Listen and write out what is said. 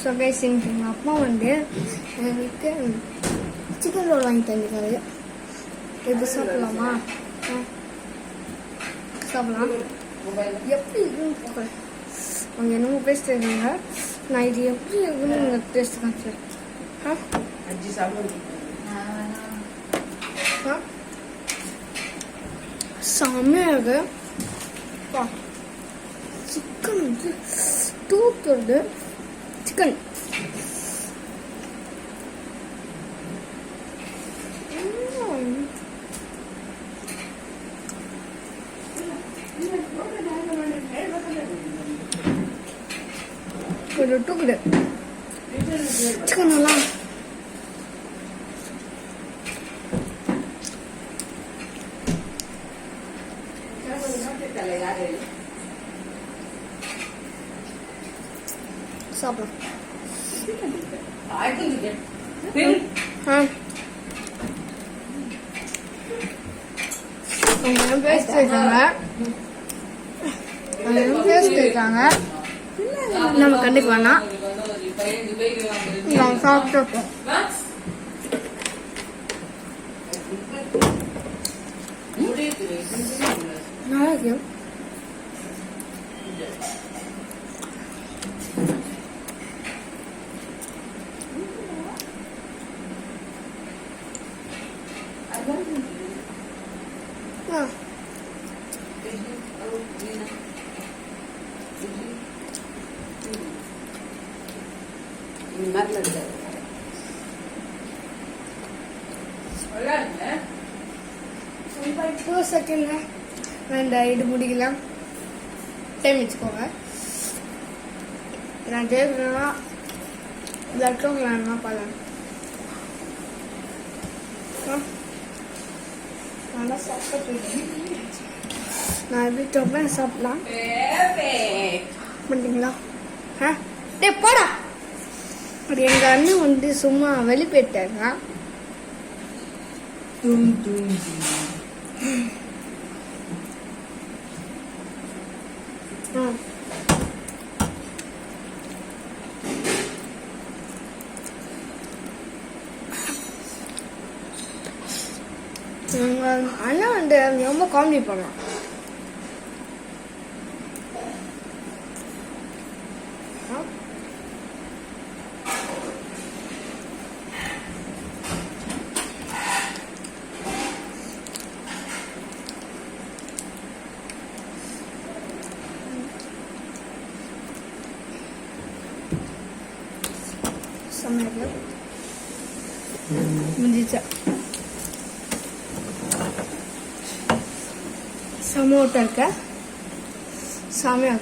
So guys எங்கள் அப்பா வந்து எங்களுக்கு சிக்கன் ரோல் வாங்கி தந்துருக்காரு. இது சாப்பிடலாமா? சாப்பிடலாம். எப்படி இருக்குன்னு அவங்க என்னமோ பேசிட்டு இருக்காங்க. நான் இது எப்படி இருக்குன்னு உங்களுக்கு டேஸ்ட் காமிச்சேன். செம்மையாக இருக்கு. சிக்கன் வந்து தூக்குறது. சிக்கன் தூக்குது. சிக்கன் நல்லா சாப்பிடலாம். பேசிட்டு நம்ம கண்டுக்க வேணாம். சாப்பிட்டோம். நல்லா இருக்கு. செகண்ட்ல வேண்டாம், இது முடிக்கலாம். டைம் வச்சுக்கோங்க. நான் கேட்குறேன்னா பிளட் பாருங்க. நல்லா சாப்பிட்டு நான் எப்படி டொப்பேன் சாப்பிடலாம் பண்ணிங்களா? டே போடா. அது எங்கள் அண்ணன் வந்து சும்மா வெளிப்பேட்டாங்க. அண்ணன் வந்து ரொம்ப காமெடி பண்ணலாம். முடிச்சா சமோட்டா இருக்க சாமியா